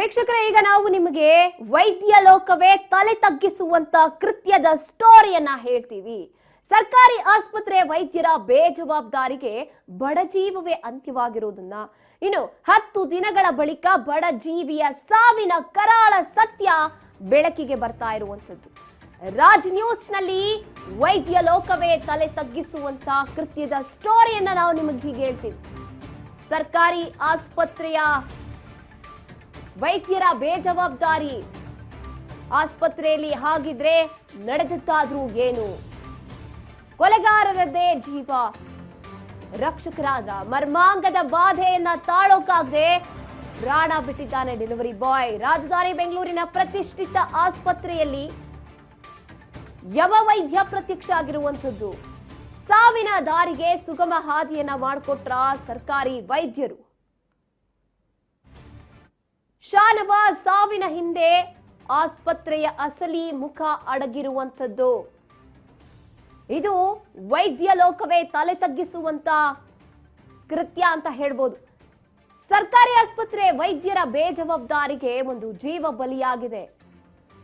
ವೀಕ್ಷಕರೇ, ಈಗ ನಾವು ನಿಮಗೆ ವೈದ್ಯ ಲೋಕವೇ ತಲೆ ತಗ್ಗಿಸುವಂತ ಕೃತ್ಯದ ಸ್ಟೋರಿಯನ್ನ ಹೇಳ್ತೀವಿ. ಸರ್ಕಾರಿ ಆಸ್ಪತ್ರೆ ವೈದ್ಯರ ಬೇಜವಾಬ್ದಾರಿಗೆ ಬಡಜೀವವೇ ಅಂತ್ಯವಾಗಿರುವುದನ್ನ, ಇನ್ನು 10 ದಿನಗಳ ಬಳಿಕ ಬಡಜೀವಿಯ ಸಾವಿನ ಕರಾಳ ಸತ್ಯ ಬೆಳಕಿಗೆ ಬರ್ತಾ ಇರುವಂತದ್ದು. ರಾಜ್ ನ್ಯೂಸ್ ನಲ್ಲಿ ವೈದ್ಯ ಲೋಕವೇ ತಲೆ ತಗ್ಗಿಸುವಂತ ಕೃತ್ಯದ ಸ್ಟೋರಿಯನ್ನ ನಾವು ನಿಮಗೆ ಹೀಗೆ ಹೇಳ್ತೀವಿ. ಸರ್ಕಾರಿ ಆಸ್ಪತ್ರೆಯ ವೈದ್ಯರ ಬೇಜವಾಬ್ದಾರಿ. ಆಸ್ಪತ್ರೆಯಲ್ಲಿ ಹಾಗಿದ್ರೆ ನಡೆದಿದ್ದಾದ್ರೂ ಏನು? ಕೊಲೆಗಾರರದ್ದೇ ಜೀವ ರಕ್ಷಕರಾದ ಮರ್ಮಾಂಗದ ಬಾಧೆಯನ್ನ ತಾಳೋಕಾಗದೆ ಪ್ರಾಣ ಬಿಟ್ಟಿದ್ದಾನೆ ಡೆಲಿವರಿ ಬಾಯ್. ರಾಜಧಾನಿ ಬೆಂಗಳೂರಿನ ಪ್ರತಿಷ್ಠಿತ ಆಸ್ಪತ್ರೆಯಲ್ಲಿ ಯಮ ವೈದ್ಯ ಪ್ರತ್ಯಕ್ಷ ಆಗಿರುವಂಥದ್ದು. ಸಾವಿನ ದಾರಿಗೆ ಸುಗಮ ಹಾದಿಯನ್ನ ಮಾಡಿಕೊಟ್ರ ಸರ್ಕಾರಿ ವೈದ್ಯರು. ಶಾನವಾಜ್ ಸಾವಿನ ಹಿಂದೆ ಆಸ್ಪತ್ರೆಯ ಅಸಲಿ ಮುಖ ಅಡಗಿರುವಂಥದ್ದು. ಇದು ವೈದ್ಯ ಲೋಕವೇ ತಲೆ ತಗ್ಗಿಸುವಂತ ಕೃತ್ಯ ಅಂತ ಹೇಳ್ಬೋದು. ಸರ್ಕಾರಿ ಆಸ್ಪತ್ರೆ ವೈದ್ಯರ ಬೇಜವಾಬ್ದಾರಿಗೆ ಒಂದು ಜೀವ ಬಲಿಯಾಗಿದೆ.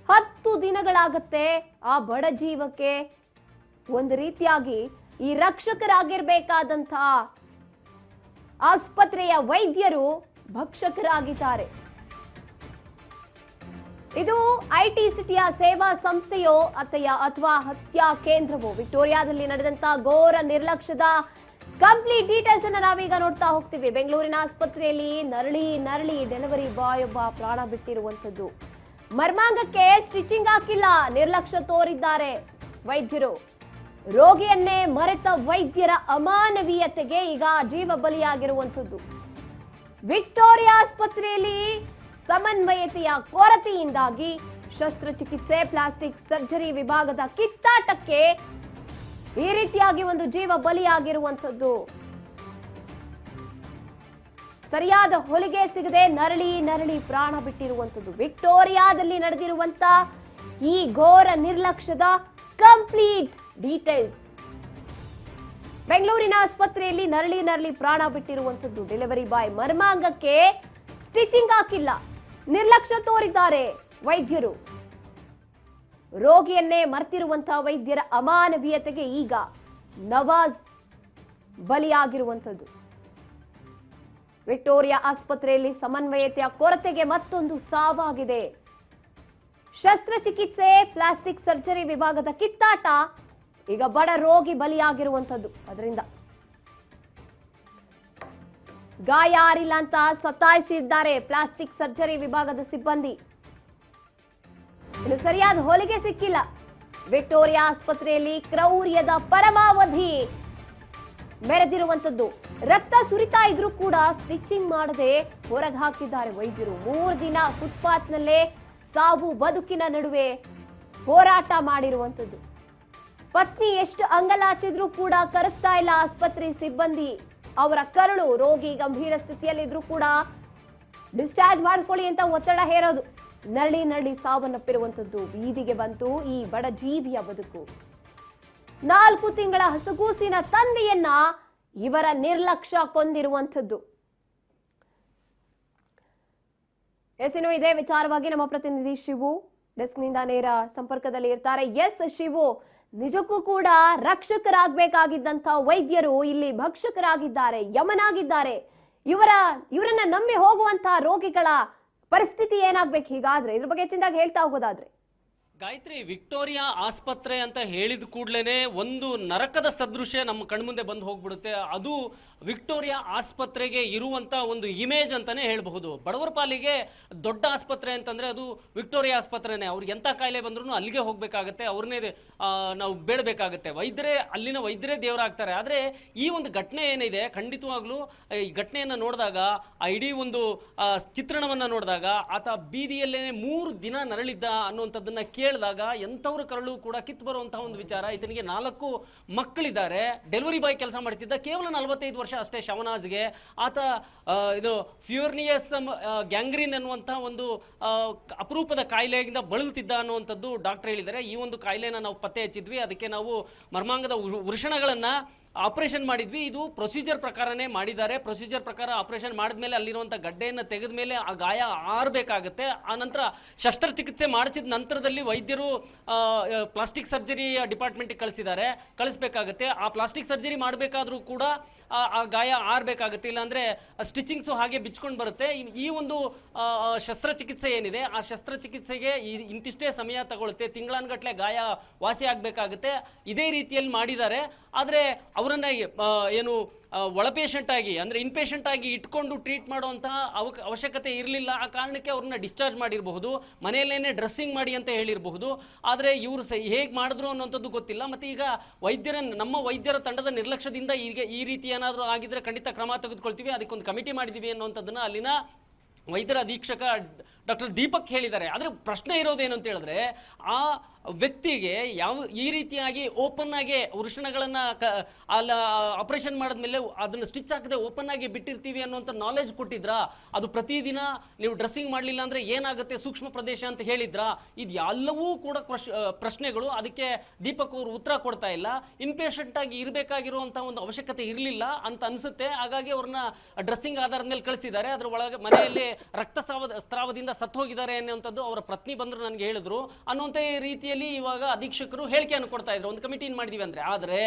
10 ದಿನಗಳಾಗತ್ತೆ ಆ ಬಡ ಜೀವಕ್ಕೆ ಒಂದು ರೀತಿಯಾಗಿ ಈ ರಕ್ಷಕರಾಗಿರ್ಬೇಕಾದಂತ ಆಸ್ಪತ್ರೆಯ ವೈದ್ಯರು ಭಕ್ಷಕರಾಗಿದ್ದಾರೆ. ಇದು ಐಟಿ ಸಿಟಿಯ ಸೇವಾ ಸಂಸ್ಥೆಯೋ ಅಥವಾ ಹತ್ಯಾ ಕೇಂದ್ರವೋ? ವಿಕ್ಟೋರಿಯಾದಲ್ಲಿ ನಡೆದಂತ ಘೋರ ನಿರ್ಲಕ್ಷ್ಯದ ಕಂಪ್ಲೀಟ್ ಡೀಟೇಲ್ಸ್ ಅನ್ನ ನಾವೀಗ ನೋಡ್ತಾ ಹೋಗ್ತೀವಿ. ಬೆಂಗಳೂರಿನ ಆಸ್ಪತ್ರೆಯಲ್ಲಿ ನರಳಿ ಡೆಲಿವರಿ ಬಾಯ್ ಒಬ್ಬ ಪ್ರಾಣ ಬಿಟ್ಟಿರುವಂತದ್ದು. ಮರ್ಮಾಂಗಕ್ಕೆ ಸ್ಟಿಚಿಂಗ್ ಹಾಕಿಲ್ಲ, ನಿರ್ಲಕ್ಷ್ಯ ತೋರಿದ್ದಾರೆ ವೈದ್ಯರು. ರೋಗಿಯನ್ನೇ ಮರೆತ ವೈದ್ಯರ ಅಮಾನವೀಯತೆಗೆ ಈಗ ಜೀವ ಬಲಿಯಾಗಿರುವಂತದ್ದು. ವಿಕ್ಟೋರಿಯಾ ಆಸ್ಪತ್ರೆಯಲ್ಲಿ ಸಮನ್ವಯತೆಯ ಕೊರತೆಯಿಂದಾಗಿ ಶಸ್ತ್ರಚಿಕಿತ್ಸೆ, ಪ್ಲಾಸ್ಟಿಕ್ ಸರ್ಜರಿ ವಿಭಾಗದ ಕಿತ್ತಾಟಕ್ಕೆ ಈ ರೀತಿಯಾಗಿ ಒಂದು ಜೀವ ಬಲಿಯಾಗಿರುವಂಥದ್ದು. ಸರಿಯಾದ ಹೊಲಿಗೆ ಸಿಗದೆ ನರಳಿ ಪ್ರಾಣ ಬಿಟ್ಟಿರುವಂಥದ್ದು. ವಿಕ್ಟೋರಿಯಾದಲ್ಲಿ ನಡೆದಿರುವಂತ ಈ ಘೋರ ನಿರ್ಲಕ್ಷ್ಯದ ಕಂಪ್ಲೀಟ್ ಡೀಟೇಲ್ಸ್. ಬೆಂಗಳೂರಿನ ಆಸ್ಪತ್ರೆಯಲ್ಲಿ ನರಳಿ ಪ್ರಾಣ ಬಿಟ್ಟಿರುವಂಥದ್ದು. ಡೆಲಿವರಿ ಬಾಯ್ ಮರ್ಮಾಂಗಕ್ಕೆ ಸ್ಟಿಚಿಂಗ್ ಹಾಕಿಲ್ಲ, ನಿರ್ಲಕ್ಷ್ಯ ತೋರಿದ್ದಾರೆ ವೈದ್ಯರು. ರೋಗಿಯನ್ನೇ ಮರ್ತಿರುವಂತಹ ವೈದ್ಯರ ಅಮಾನವೀಯತೆಗೆ ಈಗ ನವಾಜ್ ಬಲಿಯಾಗಿರುವಂಥದ್ದು. ವಿಕ್ಟೋರಿಯಾ ಆಸ್ಪತ್ರೆಯಲ್ಲಿ ಸಮನ್ವಯತೆಯ ಕೊರತೆಗೆ ಮತ್ತೊಂದು ಸಾವಾಗಿದೆ. ಶಸ್ತ್ರಚಿಕಿತ್ಸೆ, ಪ್ಲಾಸ್ಟಿಕ್ ಸರ್ಜರಿ ವಿಭಾಗದ ಕಿತ್ತಾಟ, ಈಗ ಬಡ ರೋಗಿ ಬಲಿಯಾಗಿರುವಂಥದ್ದು. ಅದರಿಂದ ಗಾಯ ಆರಿಲ್ಲ ಅಂತ ಸತಾಯಿಸಿದ್ದಾರೆ ಪ್ಲಾಸ್ಟಿಕ್ ಸರ್ಜರಿ ವಿಭಾಗದ ಸಿಬ್ಬಂದಿ. ಇನ್ನು ಸರಿಯಾದ ಹೊಲಿಗೆ ಸಿಕ್ಕಿಲ್ಲ. ವಿಕ್ಟೋರಿಯಾ ಆಸ್ಪತ್ರೆಯಲ್ಲಿ ಕ್ರೌರ್ಯದ ಪರಮಾವಧಿ ಮೆರೆದಿರುವಂತದ್ದು. ರಕ್ತ ಸುರಿತಾ ಇದ್ರೂ ಕೂಡ ಸ್ಟಿಚಿಂಗ್ ಮಾಡದೆ ಹೊರಗೆ ಹಾಕಿದ್ದಾರೆ ವೈದ್ಯರು. 3 ದಿನ ಫುಟ್ಪಾತ್ ನಲ್ಲೇ ಸಾವು ಬದುಕಿನ ನಡುವೆ ಹೋರಾಟ ಮಾಡಿರುವಂತದ್ದು. ಪತ್ನಿ ಎಷ್ಟು ಅಂಗಲಾಚಿದ್ರೂ ಕೂಡ ಕರಗ್ತಾ ಇಲ್ಲ ಆಸ್ಪತ್ರೆ ಸಿಬ್ಬಂದಿ. ಅವರ ಕರುಳು, ರೋಗಿ ಗಂಭೀರ ಸ್ಥಿತಿಯಲ್ಲಿದ್ರೂ ಕೂಡ ಡಿಸ್ಚಾರ್ಜ್ ಮಾಡ್ಕೊಳ್ಳಿ ಅಂತ ಒತ್ತಡ ಹೇರೋದು. ನರಳಿ ಸಾವನ್ನಪ್ಪಿರುವಂಥದ್ದು. ಬೀದಿಗೆ ಬಂತು ಈ ಬಡ ಜೀವಿಯ ಬದುಕು. 4 ತಿಂಗಳ ಹಸುಗೂಸಿನ ತಂದೆಯನ್ನ ಇವರ ನಿರ್ಲಕ್ಷ್ಯ ಕೊಂದಿರುವಂಥದ್ದು. ಇನ್ನು ಇದೇ ವಿಚಾರವಾಗಿ ನಮ್ಮ ಪ್ರತಿನಿಧಿ ಶಿವು ಡೆಸ್ಕ್ ನಿಂದ ನೇರ ಸಂಪರ್ಕದಲ್ಲಿ ಇರ್ತಾರೆ. ಎಸ್ ಶಿವು, ನಿಜಕ್ಕೂ ಕೂಡ ರಕ್ಷಕರಾಗಬೇಕಾಗಿದ್ದಂತ ವೈದ್ಯರು ಇಲ್ಲಿ ಭಕ್ಷಕರಾಗಿದ್ದಾರೆ, ಯಮನಾಗಿದ್ದಾರೆ. ಇವರನ್ನ ನಂಬಿ ಹೋಗುವಂತಹ ರೋಗಿಗಳ ಪರಿಸ್ಥಿತಿ ಏನಾಗ್ಬೇಕು ಹೀಗಾದ್ರೆ? ಇದ್ರ ಬಗ್ಗೆ ಹೆಚ್ಚಿನದಾಗಿ ಹೇಳ್ತಾ ಹೋಗೋದಾದ್ರೆ. ಗಾಯತ್ರಿ, ವಿಕ್ಟೋರಿಯಾ ಆಸ್ಪತ್ರೆ ಅಂತ ಹೇಳಿದ ಕೂಡಲೇ ಒಂದು ನರಕದ ಸದೃಶ್ಯ ನಮ್ಮ ಕಣ್ಮುಂದೆ ಬಂದು ಹೋಗ್ಬಿಡುತ್ತೆ. ಅದು ವಿಕ್ಟೋರಿಯಾ ಆಸ್ಪತ್ರೆಗೆ ಇರುವಂಥ ಒಂದು ಇಮೇಜ್ ಅಂತಲೇ ಹೇಳಬಹುದು. ಬಡವರ ಪಾಲಿಗೆ ದೊಡ್ಡ ಆಸ್ಪತ್ರೆ ಅಂತಂದರೆ ಅದು ವಿಕ್ಟೋರಿಯಾ ಆಸ್ಪತ್ರೆನೇ. ಅವ್ರಿಗೆ ಎಂಥ ಕಾಯಿಲೆ ಬಂದ್ರೂ ಅಲ್ಲಿಗೆ ಹೋಗಬೇಕಾಗತ್ತೆ, ಅವ್ರನ್ನೇ ನಾವು ಬೇಡಬೇಕಾಗತ್ತೆ. ಅಲ್ಲಿನ ವೈದ್ಯರೇ ದೇವರಾಗ್ತಾರೆ. ಆದರೆ ಈ ಒಂದು ಘಟನೆ ಏನಿದೆ, ಖಂಡಿತವಾಗ್ಲೂ ಈ ಘಟನೆಯನ್ನು ನೋಡಿದಾಗ, ಆ ಇಡೀ ಒಂದು ಚಿತ್ರಣವನ್ನು ನೋಡಿದಾಗ, ಆತ ಬೀದಿಯಲ್ಲೇ 3 ದಿನ ನರಳಿದ್ದ ಅನ್ನುವಂಥದ್ದನ್ನು ಹೇಳಿದಾಗ ಎಂಥವ್ರ ಕರಳು ಕೂಡ ಕಿತ್ತು ಬರುವಂತಹ ಒಂದು ವಿಚಾರ. ಈತನಿಗೆ 4 ಮಕ್ಕಳಿದ್ದಾರೆ, ಡೆಲಿವರಿ ಬಾಯ್ ಕೆಲಸ ಮಾಡ್ತಿದ್ದ, ಕೇವಲ 45 ವರ್ಷ ಅಷ್ಟೇ ಶವನಾಜ್ಗೆ. ಆತ ಇದು ಫ್ಯೂರ್ನಿಯಸ್ ಗ್ಯಾಂಗ್ರೀನ್ ಅನ್ನುವಂತಹ ಒಂದು ಅಪರೂಪದ ಕಾಯಿಲೆಯಿಂದ ಬಳಲ್ತಿದ್ದ ಅನ್ನುವಂಥದ್ದು ಡಾಕ್ಟರ್ ಹೇಳಿದ್ದಾರೆ. ಈ ಒಂದು ಕಾಯಿಲೆನ ನಾವು ಪತ್ತೆ ಹಚ್ಚಿದ್ವಿ, ಅದಕ್ಕೆ ನಾವು ಮರ್ಮಾಂಗದ ವೃಷಣಗಳನ್ನು ಆಪರೇಷನ್ ಮಾಡಿದ್ವಿ. ಇದು ಪ್ರೊಸೀಜರ್ ಪ್ರಕಾರನೇ ಮಾಡಿದ್ದಾರೆ. ಪ್ರೊಸೀಜರ್ ಪ್ರಕಾರ ಆಪರೇಷನ್ ಮಾಡಿದ್ಮೇಲೆ ಅಲ್ಲಿರುವಂಥ ಗಡ್ಡೆಯನ್ನು ತೆಗೆದ ಮೇಲೆ ಆ ಗಾಯ ಆರಬೇಕಾಗುತ್ತೆ. ಆ ನಂತರ ಶಸ್ತ್ರಚಿಕಿತ್ಸೆ ಮಾಡಿಸಿದ ನಂತರದಲ್ಲಿ ವೈದ್ಯರು ಪ್ಲಾಸ್ಟಿಕ್ ಸರ್ಜರಿ ಡಿಪಾರ್ಟ್ಮೆಂಟಿಗೆ ಕಳಿಸ್ಬೇಕಾಗುತ್ತೆ. ಆ ಪ್ಲಾಸ್ಟಿಕ್ ಸರ್ಜರಿ ಮಾಡಬೇಕಾದ್ರೂ ಕೂಡ ಆ ಗಾಯ ಆರಬೇಕಾಗುತ್ತೆ, ಇಲ್ಲಾಂದರೆ ಸ್ಟಿಚಿಂಗ್ಸು ಹಾಗೆ ಬಿಚ್ಕೊಂಡು ಬರುತ್ತೆ. ಈ ಒಂದು ಶಸ್ತ್ರಚಿಕಿತ್ಸೆ ಏನಿದೆ, ಆ ಶಸ್ತ್ರಚಿಕಿತ್ಸೆಗೆ ಇಂತಿಷ್ಟೇ ಸಮಯ ತಗೊಳುತ್ತೆ, ತಿಂಗಳಾನ್ಗಟ್ಲೆ ಗಾಯ ವಾಸಿ ಆಗಬೇಕಾಗುತ್ತೆ. ಇದೇ ರೀತಿಯಲ್ಲಿ ಮಾಡಿದ್ದಾರೆ. ಆದರೆ ಅವರನ್ನ ಏನು ಒಳ ಪೇಷಂಟ್ ಆಗಿ ಅಂದರೆ ಇನ್ಪೇಷಂಟ್ ಆಗಿ ಇಟ್ಕೊಂಡು ಟ್ರೀಟ್ ಮಾಡುವಂತಹ ಅವಶ್ಯಕತೆ ಇರಲಿಲ್ಲ. ಆ ಕಾರಣಕ್ಕೆ ಅವ್ರನ್ನ ಡಿಸ್ಚಾರ್ಜ್ ಮಾಡಿರಬಹುದು, ಮನೆಯಲ್ಲೇನೆ ಡ್ರೆಸ್ಸಿಂಗ್ ಮಾಡಿ ಅಂತ ಹೇಳಿರಬಹುದು. ಆದರೆ ಇವರು ಹೇಗೆ ಮಾಡಿದ್ರು ಅನ್ನೋಂಥದ್ದು ಗೊತ್ತಿಲ್ಲ. ಮತ್ತು ಈಗ ನಮ್ಮ ವೈದ್ಯರ ತಂಡದ ನಿರ್ಲಕ್ಷ್ಯದಿಂದ ಈಗ ಈ ರೀತಿ ಏನಾದರೂ ಆಗಿದ್ರೆ ಖಂಡಿತ ಕ್ರಮ ತೆಗೆದುಕೊಳ್ತೀವಿ, ಅದಕ್ಕೊಂದು ಕಮಿಟಿ ಮಾಡಿದ್ದೀವಿ ಅನ್ನುವಂಥದ್ದನ್ನು ಅಲ್ಲಿನ ವೈದ್ಯರ ಅಧೀಕ್ಷಕ ಡಾಕ್ಟರ್ ದೀಪಕ್ ಹೇಳಿದ್ದಾರೆ. ಆದರೆ ಪ್ರಶ್ನೆ ಇರೋದೇನು ಅಂತ ಹೇಳಿದ್ರೆ, ಆ ವ್ಯಕ್ತಿಗೆ ಈ ರೀತಿಯಾಗಿ ಓಪನ್ ಆಗಿ ವೃಷಣಗಳನ್ನು ಅಲ್ಲ ಆಪರೇಷನ್ ಮಾಡಿದ್ಮೇಲೆ ಅದನ್ನು ಸ್ಟಿಚ್ ಹಾಕದೆ ಓಪನ್ ಆಗಿ ಬಿಟ್ಟಿರ್ತೀವಿ ಅನ್ನೋಂಥ ನಾಲೆಜ್ ಕೊಟ್ಟಿದ್ರಾ? ಅದು ಪ್ರತಿದಿನ ನೀವು ಡ್ರೆಸ್ಸಿಂಗ್ ಮಾಡಲಿಲ್ಲ ಅಂದರೆ ಏನಾಗುತ್ತೆ, ಸೂಕ್ಷ್ಮ ಪ್ರದೇಶ ಅಂತ ಹೇಳಿದ್ರಾ? ಇದು ಎಲ್ಲವೂ ಕೂಡ ಪ್ರಶ್ನೆಗಳು. ಅದಕ್ಕೆ ದೀಪಕ್ ಅವರು ಉತ್ತರ ಕೊಡ್ತಾ ಇಲ್ಲ. ಇನ್ಪೇಷಂಟ್ ಆಗಿ ಇರಬೇಕಾಗಿರುವಂಥ ಒಂದು ಅವಶ್ಯಕತೆ ಇರಲಿಲ್ಲ ಅಂತ ಅನಿಸುತ್ತೆ. ಹಾಗಾಗಿ ಅವ್ರನ್ನ ಡ್ರೆಸ್ಸಿಂಗ್ ಆಧಾರದ ಮೇಲೆ ಕಳಿಸಿದ್ದಾರೆ. ಅದರ ಒಳಗೆ ಮನೆಯಲ್ಲಿ ರಕ್ತಸ್ರಾವದಿಂದ ಸತ್ತು ಹೋಗಿದ್ದಾರೆ ಅನ್ನುವಂಥದ್ದು ಅವರ ಪತ್ನಿ ಬಂದರು ನನಗೆ ಹೇಳಿದ್ರು ಅನ್ನುವಂಥ ರೀತಿಯಲ್ಲಿ ಇವಾಗ ಅಧೀಕ್ಷಕರು ಹೇಳಿಕೆಯನ್ನು ಕೊಡ್ತಾ ಇದ್ರು, ಒಂದು ಕಮಿಟಿಯನ್ನು ಮಾಡಿದೀವಿ ಅಂದರೆ. ಆದರೆ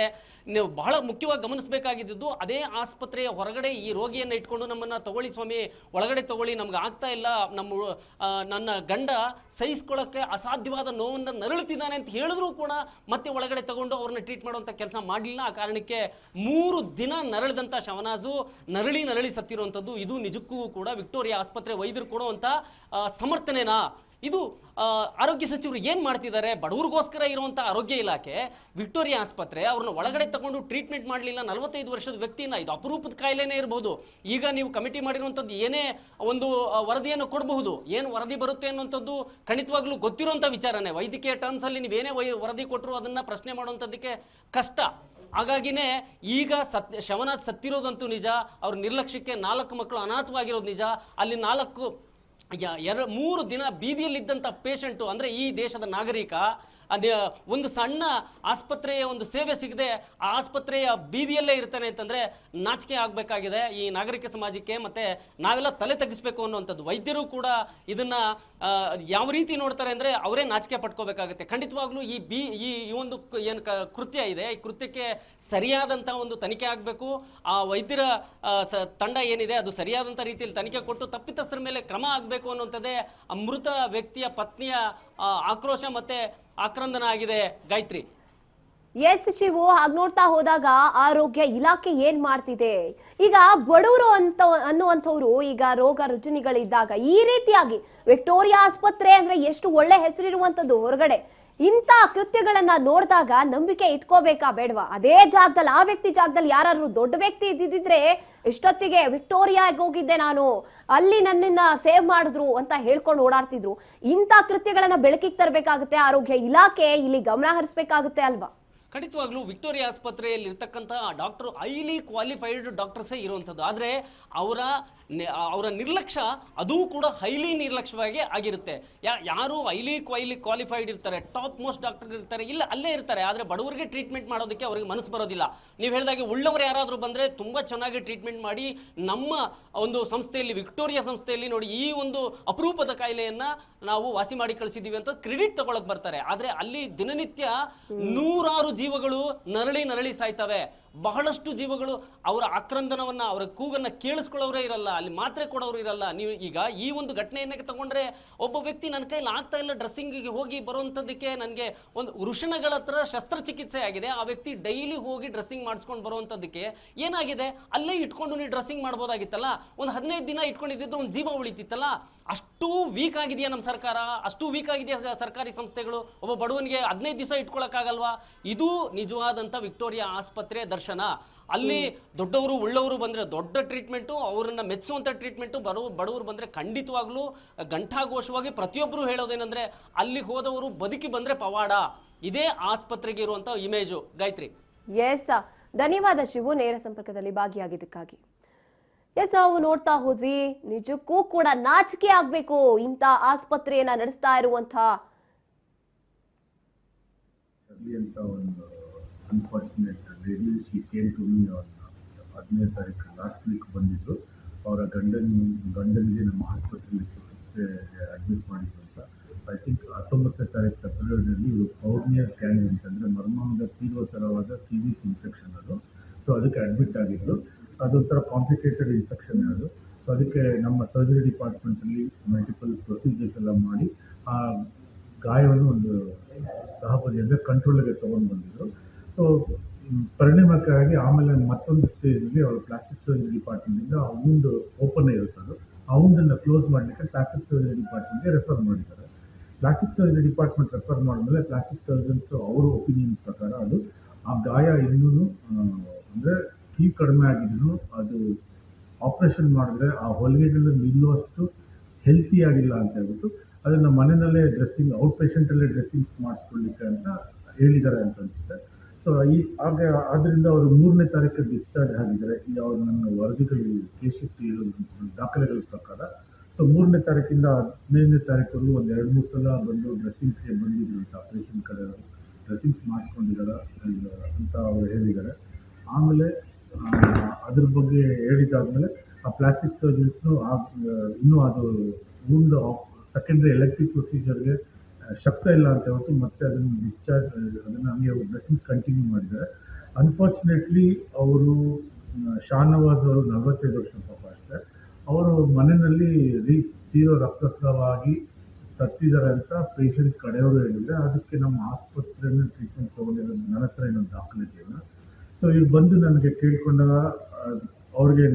ನೀವು ಬಹಳ ಮುಖ್ಯವಾಗಿ ಗಮನಿಸಬೇಕಾಗಿದ್ದು, ಅದೇ ಆಸ್ಪತ್ರೆಯ ಹೊರಗಡೆ ಈ ರೋಗಿಯನ್ನು ಇಟ್ಕೊಂಡು ನಮ್ಮನ್ನು ತಗೊಳ್ಳಿ ಸ್ವಾಮಿ, ಒಳಗಡೆ ತಗೊಳ್ಳಿ, ನಮ್ಗೆ ಆಗ್ತಾ ಇಲ್ಲ, ನನ್ನ ಗಂಡ ಸಹಿಸ್ಕೊಳ್ಳೋಕ್ಕೆ ಅಸಾಧ್ಯವಾದ ನೋವನ್ನು ನರಳುತ್ತಿದ್ದಾನೆ ಅಂತ ಹೇಳಿದ್ರು ಕೂಡ ಮತ್ತೆ ಒಳಗಡೆ ತಗೊಂಡು ಅವ್ರನ್ನ ಟ್ರೀಟ್ ಮಾಡುವಂಥ ಕೆಲಸ ಮಾಡಲಿಲ್ಲ. ಆ ಕಾರಣಕ್ಕೆ 3 ದಿನ ನರಳಿದಂಥ ಶವನಾಜು ನರಳಿ ಸತ್ತಿರುವಂಥದ್ದು. ಇದು ನಿಜಕ್ಕೂ ಕೂಡ ವಿಕ್ಟೋರಿಯಾ ಆಸ್ಪತ್ರೆ ವೈದ್ಯರು ಕೊಡುವಂಥ ಸಮರ್ಥನೆನಾ? ಇದು ಆರೋಗ್ಯ ಸಚಿವರು ಏನು ಮಾಡ್ತಿದ್ದಾರೆ? ಬಡವರಿಗೋಸ್ಕರ ಇರುವಂಥ ಆರೋಗ್ಯ ಇಲಾಖೆ ವಿಕ್ಟೋರಿಯಾ ಆಸ್ಪತ್ರೆ ಅವ್ರನ್ನ ಒಳಗಡೆ ತಗೊಂಡು ಟ್ರೀಟ್ಮೆಂಟ್ ಮಾಡಲಿಲ್ಲ. 45 ವರ್ಷದ ವ್ಯಕ್ತಿನ, ಇದು ಅಪರೂಪದ ಕಾಯಿಲೆನೇ ಇರಬಹುದು. ಈಗ ನೀವು ಕಮಿಟಿ ಮಾಡಿರುವಂಥದ್ದು ಏನೇ ಒಂದು ವರದಿಯನ್ನು ಕೊಡಬಹುದು, ಏನು ವರದಿ ಬರುತ್ತೆ ಅನ್ನುವಂಥದ್ದು ಖಂಡಿತವಾಗ್ಲೂ ಗೊತ್ತಿರುವಂಥ ವಿಚಾರನೇ. ವೈದ್ಯಕೀಯ ಟರ್ಮ್ಸಲ್ಲಿ ನೀವೇನೇ ವರದಿ ಕೊಟ್ಟರು ಅದನ್ನು ಪ್ರಶ್ನೆ ಮಾಡುವಂಥದ್ದಕ್ಕೆ ಕಷ್ಟ. ಹಾಗಾಗಿನೇ ಈಗ ಶವನಾಜ್ ಸತ್ತಿರೋದಂತೂ ನಿಜ, ಅವ್ರ ನಿರ್ಲಕ್ಷ್ಯಕ್ಕೆ 4 ಮಕ್ಕಳು ಅನಾಥವಾಗಿರೋದು ನಿಜ. ಅಲ್ಲಿ 3 ದಿನ ಬೀದಿಯಲ್ಲಿದ್ದಂಥ ಪೇಷಂಟು ಅಂದರೆ ಈ ದೇಶದ ನಾಗರಿಕ ಒಂದು ಸಣ್ಣ ಆಸ್ಪತ್ರೆಯ ಒಂದು ಸೇವೆ ಸಿಗದೆ ಆ ಆಸ್ಪತ್ರೆಯ ಬೀದಿಯಲ್ಲೇ ಇರ್ತಾನೆ ಅಂತಂದರೆ ನಾಚಿಕೆ ಆಗಬೇಕಾಗಿದೆ ಈ ನಾಗರಿಕ ಸಮಾಜಕ್ಕೆ. ಮತ್ತು ನಾವೆಲ್ಲ ತಲೆ ತಗ್ಗಿಸ್ಬೇಕು ಅನ್ನುವಂಥದ್ದು. ವೈದ್ಯರು ಕೂಡ ಇದನ್ನು ಯಾವ ರೀತಿ ನೋಡ್ತಾರೆ ಅಂದರೆ ಅವರೇ ನಾಚಿಕೆ ಪಟ್ಕೋಬೇಕಾಗುತ್ತೆ. ಖಂಡಿತವಾಗ್ಲೂ ಈ ಒಂದು ಏನು ಕೃತ್ಯ ಇದೆ, ಈ ಕೃತ್ಯಕ್ಕೆ ಸರಿಯಾದಂಥ ಒಂದು ತನಿಖೆ ಆಗಬೇಕು. ಆ ವೈದ್ಯರ ತಂಡ ಏನಿದೆ ಅದು ಸರಿಯಾದಂಥ ರೀತಿಯಲ್ಲಿ ತನಿಖೆ ಕೊಟ್ಟು ತಪ್ಪಿತಸ್ಥರ ಮೇಲೆ ಕ್ರಮ ಆಗಬೇಕು ಅನ್ನುವಂಥದ್ದೇ ಮೃತ ವ್ಯಕ್ತಿಯ ಪತ್ನಿಯ ಆಕ್ರೋಶ ಮತ್ತು ಆಕ್ರಂದನ ಆಗಿದೆ. ಗಾಯತ್ರಿ. ಎಸ್ ಶಿವು, ಹಾಗೆ ನೋಡ್ತಾ ಹೋದಾಗ ಆರೋಗ್ಯ ಇಲಾಖೆ ಏನ್ ಮಾಡ್ತಿದೆ? ಈಗ ಬಡವರು ಅನ್ನುವಂಥವ್ರು ಈಗ ರೋಗ ರುಜಿನಿಗಳಿದ್ದಾಗ ಈ ರೀತಿಯಾಗಿ ವಿಕ್ಟೋರಿಯಾ ಆಸ್ಪತ್ರೆ ಅಂದ್ರೆ ಎಷ್ಟು ಒಳ್ಳೆ ಹೆಸರಿರುವಂತದ್ದು ಹೊರಗಡೆ, ಇಂಥ ಕೃತ್ಯಗಳನ್ನ ನೋಡಿದಾಗ ನಂಬಿಕೆ ಇಟ್ಕೋಬೇಕಾ ಬೇಡವಾ? ಅದೇ ಜಾಗದಲ್ಲಿ, ಆ ವ್ಯಕ್ತಿ ಜಾಗದಲ್ಲಿ ಯಾರಾದ್ರೂ ದೊಡ್ಡ ವ್ಯಕ್ತಿ ಇದ್ದಿದ್ರೆ ಇಷ್ಟೊತ್ತಿಗೆ ವಿಕ್ಟೋರಿಯಾಗೆ ಹೋಗಿದ್ದೆ ನಾನು, ಅಲ್ಲಿ ನನ್ನನ್ನ ಸೇವ್ ಮಾಡಿದ್ರು ಅಂತ ಹೇಳ್ಕೊಂಡು ಓಡಾಡ್ತಿದ್ರು. ಇಂಥ ಕೃತ್ಯಗಳನ್ನ ಬೆಳಕಿಗೆ ತರಬೇಕಾಗುತ್ತೆ ಆರೋಗ್ಯ ಇಲಾಖೆ, ಇಲ್ಲಿ ಗಮನ ಹರಿಸಬೇಕಾಗುತ್ತೆ ಅಲ್ವಾ? ಖಂಡಿತವಾಗ್ಲೂ ವಿಕ್ಟೋರಿಯಾ ಆಸ್ಪತ್ರೆಯಲ್ಲಿ ಇರ್ತಕ್ಕಂಥ ಡಾಕ್ಟರ್ ಹೈಲಿ ಕ್ವಾಲಿಫೈಡ್ ಡಾಕ್ಟರ್ಸೇ ಇರುವಂಥದ್ದು. ಆದರೆ ಅವರ ನಿರ್ಲಕ್ಷ್ಯ ಅದೂ ಕೂಡ ಹೈಲಿ ನಿರ್ಲಕ್ಷ್ಯವಾಗಿ ಆಗಿರುತ್ತೆ. ಯಾರು ಹೈಲಿ ಕ್ವಾಲಿಫೈಡ್ ಇರ್ತಾರೆ, ಟಾಪ್ ಮೋಸ್ಟ್ ಡಾಕ್ಟರ್ ಇರ್ತಾರೆ, ಇಲ್ಲ ಅಲ್ಲೇ ಇರ್ತಾರೆ. ಆದರೆ ಬಡವರಿಗೆ ಟ್ರೀಟ್ಮೆಂಟ್ ಮಾಡೋದಕ್ಕೆ ಅವ್ರಿಗೆ ಮನಸ್ಸು ಬರೋದಿಲ್ಲ. ನೀವು ಹೇಳಿದಾಗೆ ಉಳ್ಳವರು ಯಾರಾದರೂ ಬಂದರೆ ತುಂಬ ಚೆನ್ನಾಗಿ ಟ್ರೀಟ್ಮೆಂಟ್ ಮಾಡಿ ನಮ್ಮ ಒಂದು ಸಂಸ್ಥೆಯಲ್ಲಿ, ವಿಕ್ಟೋರಿಯಾ ಸಂಸ್ಥೆಯಲ್ಲಿ ನೋಡಿ ಈ ಒಂದು ಅಪರೂಪದ ಕಾಯಿಲೆಯನ್ನು ನಾವು ವಾಸಿ ಮಾಡಿ ಕಳಿಸಿದ್ದೀವಿ ಅಂತ ಕ್ರೆಡಿಟ್ ತಗೊಳಕ್ ಬರ್ತಾರೆ. ಆದರೆ ಅಲ್ಲಿ ದಿನನಿತ್ಯ 100 ಜೀವಗಳು ನರಳಿ ಸಾಯ್ತವೆ. ಬಹಳಷ್ಟು ಜೀವಗಳು ಅವರ ಆಕ್ರಂದನವನ್ನು, ಅವರ ಕೂಗನ್ನು ಕೇಳಿಸ್ಕೊಳ್ಳೋರೇ ಇರಲ್ಲ, ಅಲ್ಲಿ ಮಾತ್ರೆ ಕೊಡೋರು ಇರಲ್ಲ. ನೀವು ಈಗ ಈ ಒಂದು ಘಟನೆಯನ್ನೇ ತಗೊಂಡ್ರೆ, ಒಬ್ಬ ವ್ಯಕ್ತಿ ನನ್ನ ಕೈಲಿ ಆಗ್ತಾ ಇಲ್ಲ ಡ್ರೆಸ್ಸಿಂಗಿಗೆ ಹೋಗಿ ಬರುವಂಥದ್ದಕ್ಕೆ ನನಗೆ ಒಂದು ವೃಷಣಗಳ ಹತ್ರ ಶಸ್ತ್ರಚಿಕಿತ್ಸೆ ಆಗಿದೆ, ಆ ವ್ಯಕ್ತಿ ಡೈಲಿ ಹೋಗಿ ಡ್ರೆಸ್ಸಿಂಗ್ ಮಾಡಿಸ್ಕೊಂಡು ಬರುವಂಥದ್ದಕ್ಕೆ ಏನಾಗಿದೆ, ಅಲ್ಲೇ ಇಟ್ಕೊಂಡು ನೀವು ಡ್ರೆಸ್ಸಿಂಗ್ ಮಾಡ್ಬೋದಾಗಿತ್ತಲ್ಲ, ಒಂದು 15 ದಿನ ಇಟ್ಕೊಂಡಿದ್ದಿದ್ರೆ ಒಂದು ಜೀವ ಉಳಿತಿತ್ತಲ್ಲ. ಅಷ್ಟು ವೀಕ್ ಆಗಿದೆಯಾ ನಮ್ಮ ಸರ್ಕಾರ? ಅಷ್ಟು ವೀಕ್ ಆಗಿದೆಯಾ ಸರ್ಕಾರಿ ಸಂಸ್ಥೆಗಳು? ಒಬ್ಬ ಬಡವನಿಗೆ 15 ದಿವಸ ಇಟ್ಕೊಳ್ಳೋಕ್ಕಾಗಲ್ವಾ? ಇದು ನಿಜವಾದಂಥ ವಿಕ್ಟೋರಿಯಾ ಆಸ್ಪತ್ರೆ ನಿದರ್ಶನ. ಅಲ್ಲಿ ದೊಡ್ಡವರು ಉಳ್ಳವರು ಬಂದ್ರೆ ದೊಡ್ಡ ಟ್ರೀಟ್ಮೆಂಟು, ಅವರನ್ನ ಮೆಚ್ಚುವಂತ ಟ್ರೀಟ್ಮೆಂಟು, ಬಡವರು ಬಂದ್ರೆ ಖಂಡಿತವಾಗ್ಲೂ ಘಂಟಾಘೋಷವಾಗಿ ಪ್ರತಿಯೊಬ್ಬರು ಹೇಳೋದೇನೆಂದ್ರೆ ಅಲ್ಲಿ ಹೋದವರು ಬದುಕಿ ಬಂದ್ರೆ ಪವಾಡ. ಇದೇ ಆಸ್ಪತ್ರೆಗೆ ಇರುವಂತ ಇಮೇಜು. ಗಾಯತ್ರಿ. ಎಸ್, ಧನ್ಯವಾದ ಶಿವು ನೇರ ಸಂಪರ್ಕದಲ್ಲಿ ಭಾಗಿಯಾಗಿದ್ದಕ್ಕಾಗಿ. ಎಸ್, ನಾವು ನೋಡ್ತಾ ಹೋದ್ವಿ, ನಿಜಕ್ಕೂ ಕೂಡ ನಾಚಿಕೆ ಆಗ್ಬೇಕು ಇಂಥ ಆಸ್ಪತ್ರೆಯನ್ನ ನಡೆಸ್ತಾ ಇರುವಂತ unfortunate lady. She came to me on 15ನೇ ತಾರೀಕು ಲಾಸ್ಟ್ ವೀಕ್ ಬಂದಿದ್ದು. ಅವರ ಗಂಡನಿಗೆ ನಮ್ಮ ಆಸ್ಪತ್ರೆಯಲ್ಲಿ ಚಿಕಿತ್ಸೆ ಅಡ್ಮಿಟ್ ಮಾಡಿದ್ರು ಅಂತ. ಐ ಥಿಂಕ್ 19ನೇ ತಾರೀಕು ಫೆಬ್ರವರಿಯಲ್ಲಿ ಇವರು ಪೌರ್ನಿಯರ್ ಸ್ಕ್ಯಾನಿಂಗ್ ಅಂತಂದರೆ ಮರ್ಮಾಂಗದ ತೀವ್ರತರವಾದ ಸೀರಿಯಸ್ ಇನ್ಫೆಕ್ಷನ್ ಅದು. ಸೊ ಅದಕ್ಕೆ ಅಡ್ಮಿಟ್ ಆಗಿದ್ರು. ಅದೊಂಥರ ಕಾಂಪ್ಲಿಕೇಟೆಡ್ ಇನ್ಫೆಕ್ಷನ್ ಅದು. ಸೊ ಅದಕ್ಕೆ ನಮ್ಮ ಸರ್ಜರಿ ಡಿಪಾರ್ಟ್ಮೆಂಟಲ್ಲಿ ಮಲ್ಟಿಪಲ್ ಪ್ರೊಸೀಜರ್ಸ್ ಎಲ್ಲ ಮಾಡಿ ಆ ಗಾಯವನ್ನು ಒಂದು ಸಹಪದಿಯಿಂದ ಕಂಟ್ರೋಲಿಗೆ ತೊಗೊಂಡು ಬಂದಿದ್ರು. ಸೊ ಪರಿಣಾಮಕಾರಿಯಾಗಿ ಆಮೇಲೆ ಮತ್ತೊಂದು ಸ್ಟೇಜಲ್ಲಿ ಅವರು ಪ್ಲಾಸ್ಟಿಕ್ ಸರ್ಜರಿ ಡಿಪಾರ್ಟ್ಮೆಂಟಿಂದ ಆ ವೂಂಡ್ ಓಪನ್ ಇರುತ್ತದು, ಆ ವೂಂಡನ್ನು ಕ್ಲೋಸ್ ಮಾಡಲಿಕ್ಕೆ ಪ್ಲಾಸ್ಟಿಕ್ ಸರ್ಜರಿ ಡಿಪಾರ್ಟ್ಮೆಂಟ್ಗೆ ರೆಫರ್ ಮಾಡಿದ್ದಾರೆ. ಪ್ಲಾಸ್ಟಿಕ್ ಸರ್ಜರಿ ಡಿಪಾರ್ಟ್ಮೆಂಟ್ ರೆಫರ್ ಮಾಡಿದ್ಮೇಲೆ ಪ್ಲಾಸ್ಟಿಕ್ ಸರ್ಜನ್ಸ್ ಅವರ ಒಪಿನಿಯನ್ ಪ್ರಕಾರ ಅದು ಆ ಗಾಯ ಇನ್ನೂ ಅಂದರೆ ಕೀವು ಕಡಿಮೆ ಆಗಿದ್ರು ಅದು ಆಪ್ರೇಷನ್ ಮಾಡಿದ್ರೆ ಆ ಹೊಲಿಗೆಗಳು ನಿಲ್ಲುವಷ್ಟು ಹೆಲ್ತಿ ಆಗಿಲ್ಲ ಅಂತ ಹೇಳ್ಬಿಟ್ಟು ಅದನ್ನು ಮನೆಯಲ್ಲೇ ಡ್ರೆಸ್ಸಿಂಗ್ ಔಟ್ ಪೇಷಂಟಲ್ಲೇ ಡ್ರೆಸ್ಸಿಂಗ್ಸ್ ಮಾಡಿಸ್ಕೊಳ್ಳಿಕ್ಕೆ ಅಂತ ಹೇಳಿದ್ದಾರೆ ಅಂತ ಅನಿಸುತ್ತೆ. ಸೊ ಆದ್ದರಿಂದ ಅವರು 3ನೇ ತಾರೀಕು ಡಿಸ್ಚಾರ್ಜ್ ಆಗಿದ್ದಾರೆ. ಈ ಅವ್ರು ನನ್ನ ವರದಿಗಳು ಕೇಶಿಫ್ಟಿ ದಾಖಲೆಗಳ ಪ್ರಕಾರ. ಸೊ 3ನೇ ತಾರೀಕಿಂದ 15ನೇ ತಾರೀಕವರೆಗೂ ಒಂದು 2-3 ಸಲ ಬಂದು ಡ್ರೆಸ್ಸಿಂಗ್ಸ್ಗೆ ಬಂದಿದ್ರು ಅಂತ ಆಪರೇಷನ್ ಕಡೆ ಡ್ರೆಸ್ಸಿಂಗ್ಸ್ ಮಾಡಿಸ್ಕೊಂಡಿದ್ದಾರೆ ಅಂತ ಅವರು ಹೇಳಿದ್ದಾರೆ. ಆಮೇಲೆ ಅದ್ರ ಬಗ್ಗೆ ಹೇಳಿದಾದ್ಮೇಲೆ ಆ ಪ್ಲಾಸ್ಟಿಕ್ ಸರ್ಜನ್ಸ್ನು ಇನ್ನೂ ಅದು ಮುಂದೆ ಸೆಕೆಂಡ್ರಿ ಎಲೆಕ್ಟಿವ್ ಪ್ರೊಸೀಜರ್ಗೆ ಶಕ್ತ ಇಲ್ಲ ಅಂತ ಹೇಳ್ಬಿಟ್ಟು ಮತ್ತೆ ಅದನ್ನು ಡಿಸ್ಚಾರ್ಜ್ ಅದನ್ನು ಹಂಗೆ ಡ್ರೆಸ್ಸಿಂಗ್ಸ್ ಕಂಟಿನ್ಯೂ ಮಾಡಿದ್ದಾರೆ. ಅನ್ಫಾರ್ಚುನೇಟ್ಲಿ ಅವರು ಶಾನವಾಜ್ ಅವರು 45 ವರ್ಷ ಪಾಪ ಅಷ್ಟೇ. ಅವರು ಮನೆಯಲ್ಲಿ ತೀವ್ರ ರಕ್ತಸ್ರಾವಾಗಿ ಸತ್ತಿದ್ದಾರೆ ಅಂತ ಪೇಷಂಟ್ ಕಡೆಯವರು ಹೇಳಿದರೆ ಅದಕ್ಕೆ ನಮ್ಮ ಆಸ್ಪತ್ರೆಯಲ್ಲಿ ಟ್ರೀಟ್ಮೆಂಟ್ ತೊಗೊಂಡಿರೋದು ನನ್ನ ಹತ್ರ ಇನ್ನೊಂದು ದಾಖಲಾತಿಯನ್ನು. ಸೊ ಈಗ ಬಂದು ನನಗೆ ಕೇಳ್ಕೊಂಡಾಗ ಅವ್ರಿಗೆ